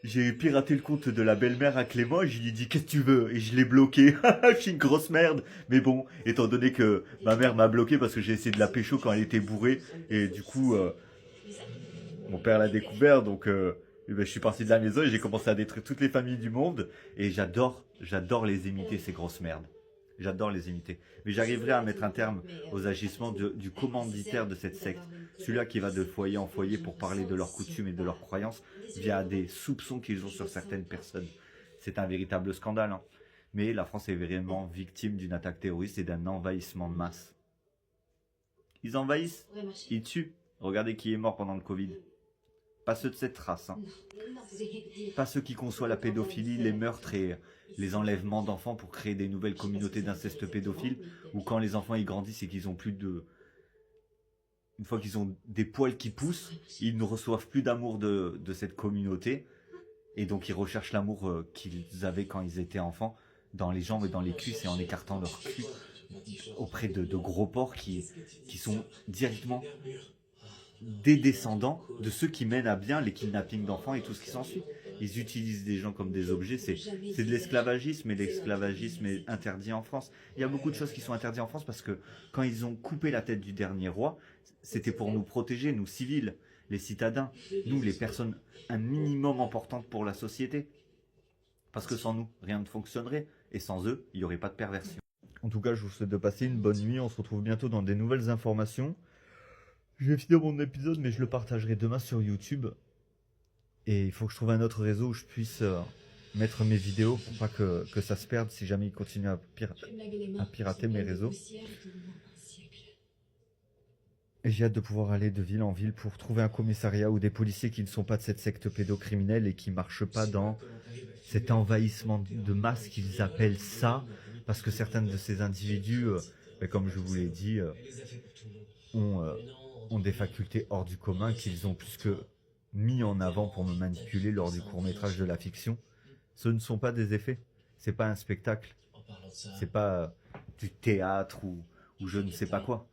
J'ai piraté le compte de la belle-mère à Clément et je lui ai dit qu'est-ce que tu veux et je l'ai bloqué. Je suis une grosse merde. Mais bon, étant donné que ma mère m'a bloqué parce que j'ai essayé de la pécho quand elle était bourrée et du coup mon père l'a découvert donc je suis parti de la maison et j'ai commencé à détruire toutes les familles du monde et j'adore les imiter ces grosses merdes. J'adore les imiter. Mais j'arriverai à mettre un terme aux agissements du commanditaire de cette secte. Celui-là qui va de foyer en foyer pour parler de leurs coutumes et de leurs croyances via des soupçons qu'ils ont sur certaines personnes. C'est un véritable scandale, hein. Mais la France est vraiment victime d'une attaque terroriste et d'un envahissement de masse. Ils envahissent, ils tuent. Regardez qui est mort pendant le Covid. Pas ceux de cette race, hein. Pas ceux qui conçoivent la pédophilie, les meurtres et les enlèvements d'enfants pour créer des nouvelles communautés d'inceste pédophile, ou quand les enfants ils grandissent et qu'ils ont plus de... Une fois qu'ils ont des poils qui poussent, ils ne reçoivent plus d'amour de cette communauté, et donc ils recherchent l'amour qu'ils avaient quand ils étaient enfants, dans les jambes et dans les cuisses, et en écartant leur cul auprès de gros porcs qui sont directement des descendants de ceux qui mènent à bien les kidnappings d'enfants et tout ce qui s'ensuit. Ils utilisent des gens comme des objets, c'est de l'esclavagisme et l'esclavagisme est interdit en France. Il y a beaucoup de choses qui sont interdites en France parce que quand ils ont coupé la tête du dernier roi, c'était pour nous protéger, nous civils, les citadins, nous les personnes un minimum importantes pour la société. Parce que sans nous, rien ne fonctionnerait et sans eux, il n'y aurait pas de perversion. En tout cas, je vous souhaite de passer une bonne nuit, on se retrouve bientôt dans des nouvelles informations. Je vais finir mon épisode, mais je le partagerai demain sur YouTube. Et il faut que je trouve un autre réseau où je puisse mettre mes vidéos pour pas que ça se perde si jamais il continue à pirater mes réseaux. Et j'ai hâte de pouvoir aller de ville en ville pour trouver un commissariat ou des policiers qui ne sont pas de cette secte pédocriminelle et qui ne marchent pas dans cet envahissement de masse qu'ils appellent ça. Parce que certains de ces individus, comme je vous l'ai dit, ont des facultés hors du commun qu'ils ont plus que mis en avant pour me manipuler lors du court-métrage de la fiction. Ce ne sont pas des effets, c'est pas un spectacle, c'est pas du théâtre ou je ne sais pas quoi.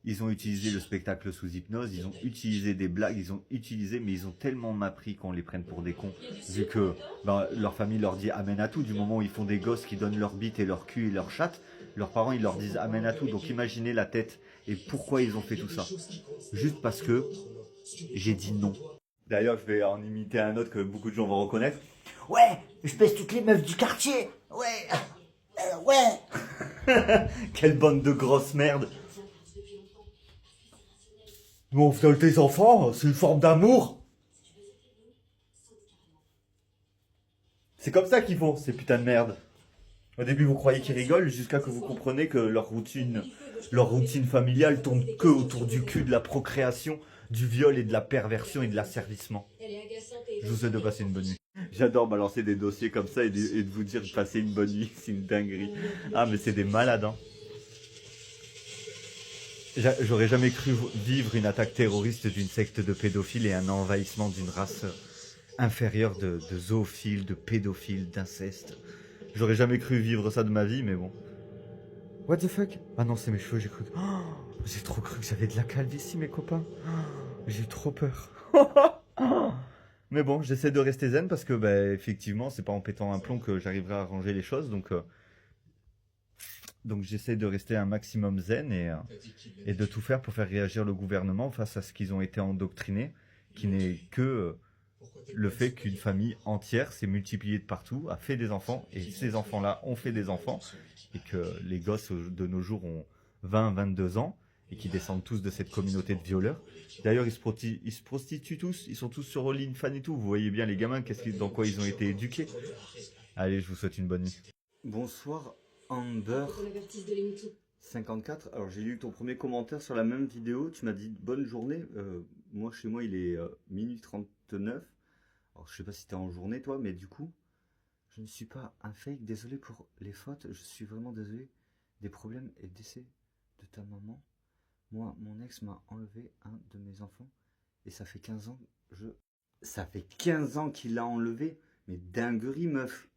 Ils ont utilisé le spectacle sous hypnose, ils ont utilisé des blagues, mais ils ont tellement m'appris qu'on les prenne pour des cons. Vu que leur famille leur dit amen à tout, du moment où ils font des gosses qui donnent leur bite et leur cul et leur chatte, leurs parents ils leur disent amen à tout. Donc imaginez la tête et pourquoi ils ont fait tout ça. Juste parce que j'ai dit non. D'ailleurs, je vais en imiter un autre que beaucoup de gens vont reconnaître. Ouais, je baisse toutes les meufs du quartier. Ouais, ouais. Quelle bande de grosses merdes. Mais on viole tes enfants, c'est une forme d'amour. C'est comme ça qu'ils font, ces putains de merde. Au début, vous croyez qu'ils rigolent jusqu'à que vous compreniez que leur routine familiale tourne que autour du cul, de la procréation, du viol et de la perversion et de l'asservissement. Je vous souhaite de passer une bonne nuit. J'adore balancer des dossiers comme ça et de vous dire de passer une bonne nuit, c'est une dinguerie. Ah mais c'est des malades hein. J'aurais jamais cru vivre une attaque terroriste d'une secte de pédophiles et un envahissement d'une race inférieure de zoophiles, de pédophiles, d'inceste. J'aurais jamais cru vivre ça de ma vie, mais bon. What the fuck? Ah non, c'est mes cheveux, j'ai cru que... Oh, j'ai trop cru que j'avais de la calvitie, mes copains. Oh, j'ai eu trop peur. Mais bon, j'essaie de rester zen parce que, bah, effectivement, c'est pas en pétant un plomb que j'arriverai à arranger les choses, donc j'essaie de rester un maximum zen et de tout faire pour faire réagir le gouvernement face à ce qu'ils ont été endoctrinés, qui n'est que le fait qu'une famille entière s'est multipliée de partout, a fait des enfants, et ces enfants-là ont fait des enfants, et que les gosses de nos jours ont 20, 22 ans, et qui descendent tous de cette communauté de violeurs. D'ailleurs, ils se prostituent tous, ils sont tous sur OnlyFans et tout, vous voyez bien les gamins, dans quoi ils ont été éduqués. Allez, je vous souhaite une bonne nuit. Bonsoir Amber 54. Alors j'ai lu ton premier commentaire sur la même vidéo, tu m'as dit bonne journée. Moi chez moi il est minuit 39. Alors je sais pas si t'es en journée toi, mais du coup je ne suis pas un fake. Désolé pour les fautes, je suis vraiment désolé des problèmes et décès de ta maman. Moi mon ex m'a enlevé un de mes enfants et ça fait 15 ans ça fait 15 ans qu'il l'a enlevé. Mais dinguerie meuf.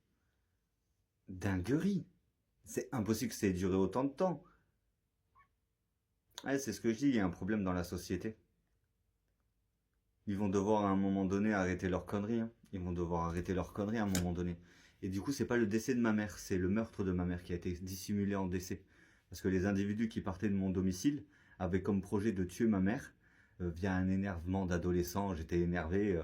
Dinguerie. C'est impossible que ça ait duré autant de temps. Ouais, c'est ce que je dis, il y a un problème dans la société. Ils vont devoir à un moment donné arrêter leurs conneries. Hein. Ils vont devoir arrêter leurs conneries à un moment donné. Et du coup, c'est pas le décès de ma mère, c'est le meurtre de ma mère qui a été dissimulé en décès. Parce que les individus qui partaient de mon domicile avaient comme projet de tuer ma mère via un énervement d'adolescent. J'étais énervé.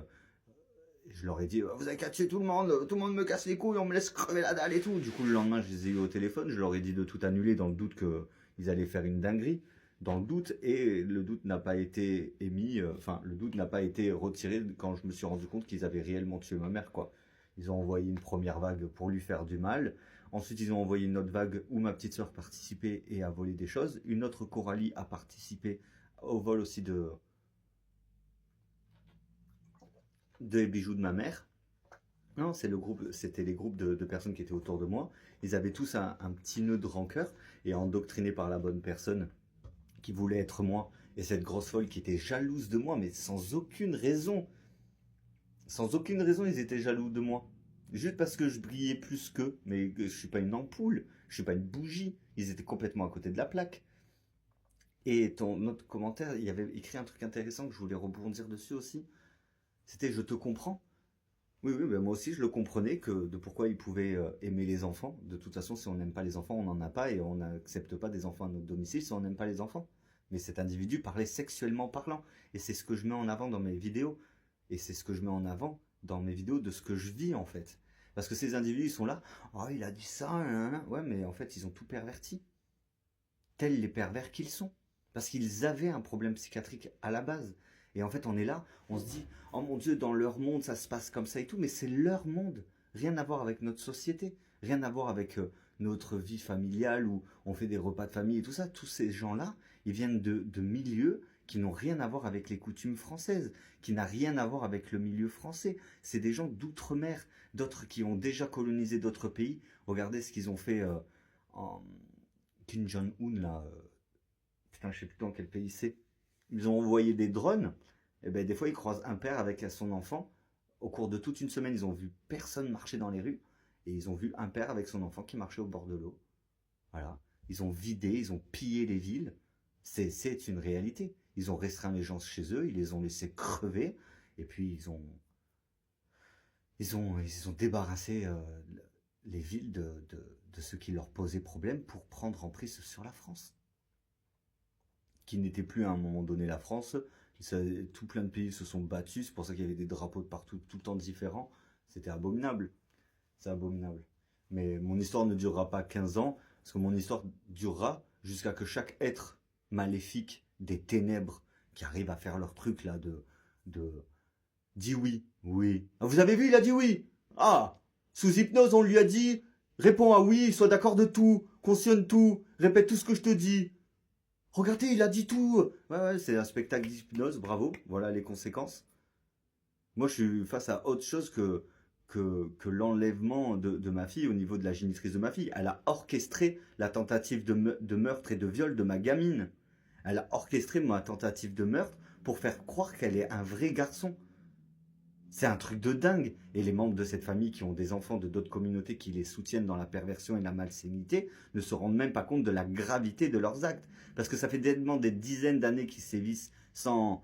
Je leur ai dit, vous avez qu'à tuer tout le monde me casse les couilles, on me laisse crever la dalle et tout. Du coup, le lendemain, je les ai eu au téléphone, je leur ai dit de tout annuler dans le doute qu'ils allaient faire une dinguerie. Dans le doute, et le doute n'a pas été émis, le doute n'a pas été retiré quand je me suis rendu compte qu'ils avaient réellement tué ma mère, quoi. Ils ont envoyé une première vague pour lui faire du mal. Ensuite, ils ont envoyé une autre vague où ma petite sœur participait et a volé des choses. Une autre Coralie a participé au vol aussi des bijoux de ma mère. Non, c'était les groupes de personnes qui étaient autour de moi. Ils avaient tous un petit nœud de rancœur et endoctrinés par la bonne personne qui voulait être moi. Et cette grosse folle qui était jalouse de moi, mais sans aucune raison. Sans aucune raison, ils étaient jaloux de moi. Juste parce que je brillais plus qu'eux. Mais je suis pas une ampoule, je suis pas une bougie. Ils étaient complètement à côté de la plaque. Et ton autre commentaire, il y avait écrit un truc intéressant que je voulais rebondir dessus aussi. C'était je te comprends. Oui, oui, ben moi aussi je le comprenais de pourquoi ils pouvaient aimer les enfants. De toute façon, si on n'aime pas les enfants, on n'en a pas et on n'accepte pas des enfants à notre domicile si on n'aime pas les enfants. Mais cet individu parlait sexuellement parlant. Et c'est ce que je mets en avant dans mes vidéos. Et c'est ce que je mets en avant dans mes vidéos de ce que je vis en fait. Parce que ces individus, ils sont là, oh il a dit ça, nanana. Ouais, mais en fait ils ont tout perverti. Tels les pervers qu'ils sont. Parce qu'ils avaient un problème psychiatrique à la base. Et en fait, on est là, on se dit, oh mon Dieu, dans leur monde, ça se passe comme ça et tout, mais c'est leur monde. Rien à voir avec notre société, rien à voir avec notre vie familiale où on fait des repas de famille et tout ça. Tous ces gens-là, ils viennent de milieux qui n'ont rien à voir avec les coutumes françaises, qui n'ont rien à voir avec le milieu français. C'est des gens d'outre-mer, d'autres qui ont déjà colonisé d'autres pays. Regardez ce qu'ils ont fait en Kim Jong-un, là. Putain, je sais plus dans quel pays c'est. Ils ont envoyé des drones, et ben des fois ils croisent un père avec son enfant. Au cours de toute une semaine, ils ont vu personne marcher dans les rues, et ils ont vu un père avec son enfant qui marchait au bord de l'eau. Voilà. Ils ont vidé, ils ont pillé les villes. C'est une réalité. Ils ont restreint les gens chez eux, ils les ont laissés crever, et puis ils ont débarrassé les villes de ce qui leur posait problème pour prendre emprise sur la France. Qui n'était plus à un moment donné la France. Tout plein de pays se sont battus, c'est pour ça qu'il y avait des drapeaux de partout, tout le temps différents. C'était abominable. C'est abominable. Mais mon histoire ne durera pas 15 ans, parce que mon histoire durera jusqu'à que chaque être maléfique des ténèbres qui arrive à faire leur truc là dit oui, oui. Ah, vous avez vu, il a dit oui. Ah, sous hypnose, on lui a dit, réponds à oui, sois d'accord de tout, cautionne tout, répète tout ce que je te dis. Regardez, il a dit tout. Ouais, c'est un spectacle d'hypnose, bravo, voilà les conséquences. Moi, je suis face à autre chose que l'enlèvement de ma fille au niveau de la génitrice de ma fille. Elle a orchestré la tentative de meurtre et de viol de ma gamine. Elle a orchestré ma tentative de meurtre pour faire croire qu'elle est un vrai garçon. C'est un truc de dingue. Et les membres de cette famille qui ont des enfants de d'autres communautés qui les soutiennent dans la perversion et la malsénité ne se rendent même pas compte de la gravité de leurs actes. Parce que ça fait tellement des dizaines d'années qu'ils sévissent sans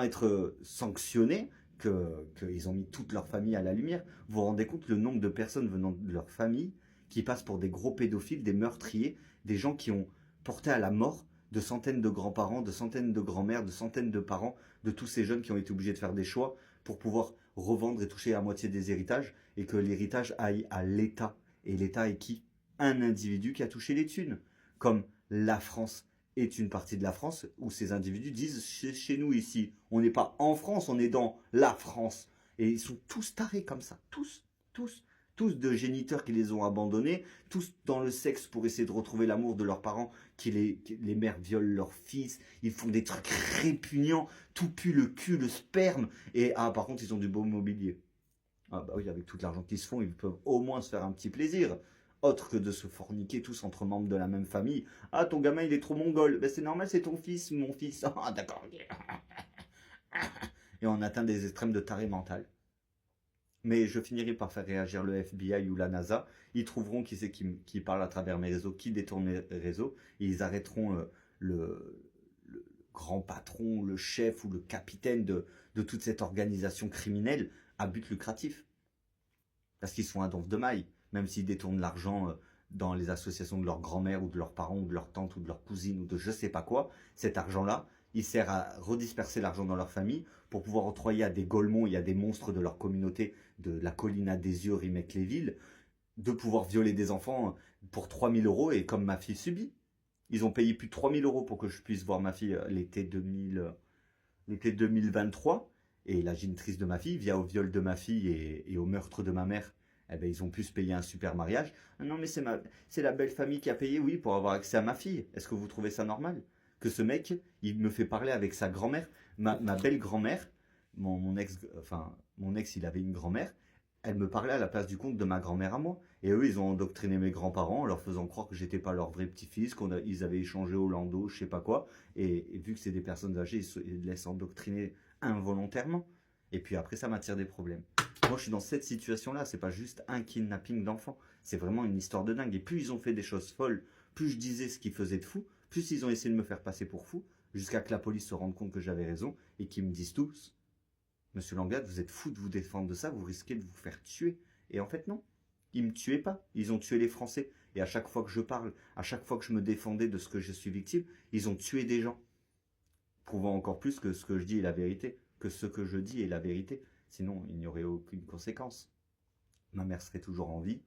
être sanctionnés qu'ils ont mis toute leur famille à la lumière. Vous vous rendez compte le nombre de personnes venant de leur famille qui passent pour des gros pédophiles, des meurtriers, des gens qui ont porté à la mort de centaines de grands-parents, de centaines de grands-mères, de centaines de parents, de tous ces jeunes qui ont été obligés de faire des choix pour pouvoir revendre et toucher la moitié des héritages, et que l'héritage aille à l'État. Et l'État est qui? Un individu qui a touché les thunes. Comme la France est une partie de la France, où ces individus disent, chez nous ici, on n'est pas en France, on est dans la France. Et ils sont tous tarés comme ça, tous de géniteurs qui les ont abandonnés, tous dans le sexe pour essayer de retrouver l'amour de leurs parents, les mères violent leurs fils, ils font des trucs répugnants, tout pue le cul, le sperme, et par contre ils ont du beau mobilier. Ah bah oui, avec tout l'argent qu'ils se font, ils peuvent au moins se faire un petit plaisir, autre que de se forniquer tous entre membres de la même famille. Ah, ton gamin il est trop mongol, ben c'est normal, c'est ton fils, mon fils. Ah d'accord. Et on atteint des extrêmes de taré mental. Mais je finirai par faire réagir le FBI ou la NASA. Ils trouveront qui c'est qui parle à travers mes réseaux, qui détourne mes réseaux. Et ils arrêteront le grand patron, le chef ou le capitaine de toute cette organisation criminelle à but lucratif. Parce qu'ils sont un donf de maille. Même s'ils détournent l'argent dans les associations de leur grand-mère ou de leurs parents ou de leur tante ou de leur cousine ou de je sais pas quoi, cet argent-là, il sert à redisperser l'argent dans leur famille pour pouvoir octroyer à des golemons et à des monstres de leur communauté de la colline à des yeux, remake les villes, de pouvoir violer des enfants pour 3000 euros et comme ma fille subit. Ils ont payé plus de 3000 euros pour que je puisse voir ma fille l'été 2023. Et la génitrice de ma fille, via au viol de ma fille et au meurtre de ma mère, eh ben, ils ont pu se payer un super mariage. Ah non, mais c'est la belle famille qui a payé, oui, pour avoir accès à ma fille. Est-ce que vous trouvez ça normal? Que ce mec, il me fait parler avec sa grand-mère, ma belle grand-mère, mon ex, il avait une grand-mère, elle me parlait à la place du compte de ma grand-mère à moi. Et eux, ils ont endoctriné mes grands-parents en leur faisant croire que j'étais pas leur vrai petit-fils, qu'ils avaient échangé au lando, je sais pas quoi. Et vu que c'est des personnes âgées, ils se laissent endoctriner involontairement. Et puis après, ça m'attire des problèmes. Moi, je suis dans cette situation-là. C'est pas juste un kidnapping d'enfants. C'est vraiment une histoire de dingue. Et plus ils ont fait des choses folles, plus je disais ce qu'ils faisaient de fou, plus ils ont essayé de me faire passer pour fou, jusqu'à que la police se rende compte que j'avais raison et qu'ils me disent tous, Monsieur Langade, vous êtes fou de vous défendre de ça, vous risquez de vous faire tuer. Et en fait, non. Ils me tuaient pas. Ils ont tué les Français. Et à chaque fois que je parle, à chaque fois que je me défendais de ce que je suis victime, ils ont tué des gens. Prouvant encore plus que ce que je dis est la vérité. Que ce que je dis est la vérité. Sinon, il n'y aurait aucune conséquence. Ma mère serait toujours en vie.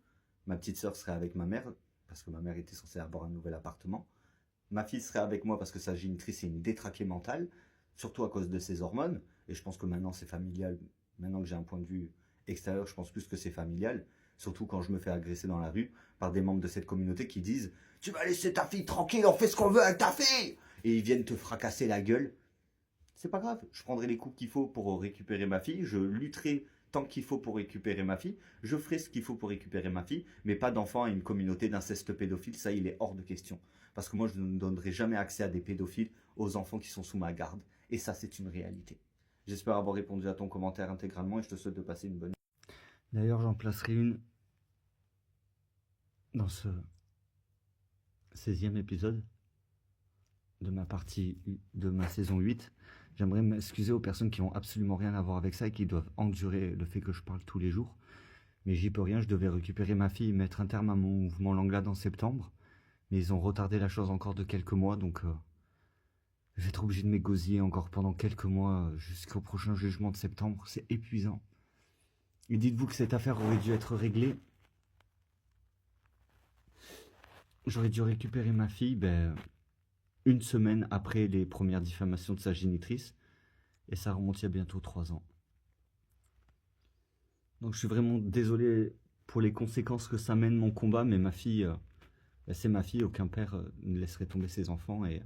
Ma petite sœur serait avec ma mère, parce que ma mère était censée avoir un nouvel appartement. Ma fille serait avec moi parce que sa génitrice est une détraquée mentale, surtout à cause de ses hormones. Et je pense que maintenant c'est familial. Maintenant que j'ai un point de vue extérieur, je pense plus que c'est familial. Surtout quand je me fais agresser dans la rue par des membres de cette communauté qui disent « Tu vas laisser ta fille tranquille, on fait ce qu'on veut avec ta fille !» Et ils viennent te fracasser la gueule. C'est pas grave, je prendrai les coups qu'il faut pour récupérer ma fille, je lutterai tant qu'il faut pour récupérer ma fille, je ferai ce qu'il faut pour récupérer ma fille, mais pas d'enfants à une communauté d'inceste pédophile, ça il est hors de question. Parce que moi je ne donnerai jamais accès à des pédophiles aux enfants qui sont sous ma garde, et ça c'est une réalité. J'espère avoir répondu à ton commentaire intégralement et je te souhaite de passer une bonne nuit. D'ailleurs j'en placerai une dans ce 16e épisode, de ma saison 8. J'aimerais m'excuser aux personnes qui n'ont absolument rien à voir avec ça et qui doivent endurer le fait que je parle tous les jours. Mais j'y peux rien, je devais récupérer ma fille et mettre un terme à mon mouvement Langlade en septembre. Mais ils ont retardé la chose encore de quelques mois, donc je vais être obligé de m'égosiller encore pendant quelques mois jusqu'au prochain jugement de septembre. C'est épuisant. Et dites-vous que cette affaire aurait dû être réglée. J'aurais dû récupérer ma fille une semaine après les premières diffamations de sa génitrice. Et ça remonte il y a bientôt 3 ans. Donc je suis vraiment désolé pour les conséquences que ça mène mon combat, mais ma fille, c'est ma fille, aucun père ne laisserait tomber ses enfants. Et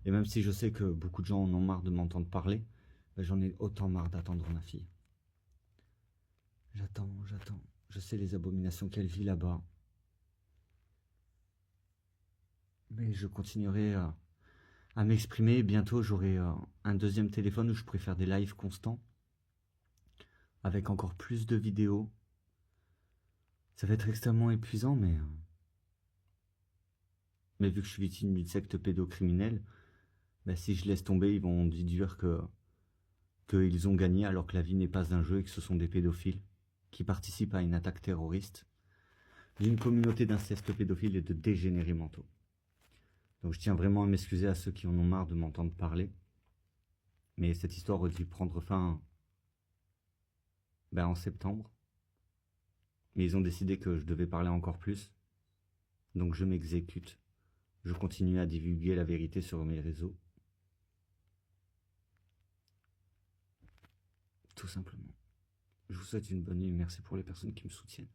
même si je sais que beaucoup de gens en ont marre de m'entendre parler, j'en ai autant marre d'attendre ma fille. J'attends. Je sais les abominations qu'elle vit là-bas. Mais je continuerai à m'exprimer. Bientôt, j'aurai un deuxième téléphone où je pourrai faire des lives constants, avec encore plus de vidéos. Ça va être extrêmement épuisant, mais vu que je suis victime d'une secte pédocriminelle, si je laisse tomber, ils vont déduire qu'ils ont gagné alors que la vie n'est pas un jeu et que ce sont des pédophiles qui participent à une attaque terroriste d'une communauté d'inceste pédophile et de dégénérés mentaux. Donc je tiens vraiment à m'excuser à ceux qui en ont marre de m'entendre parler. Mais cette histoire aurait dû prendre fin en septembre. Mais ils ont décidé que je devais parler encore plus. Donc je m'exécute. Je continue à divulguer la vérité sur mes réseaux. Tout simplement. Je vous souhaite une bonne nuit. Merci pour les personnes qui me soutiennent.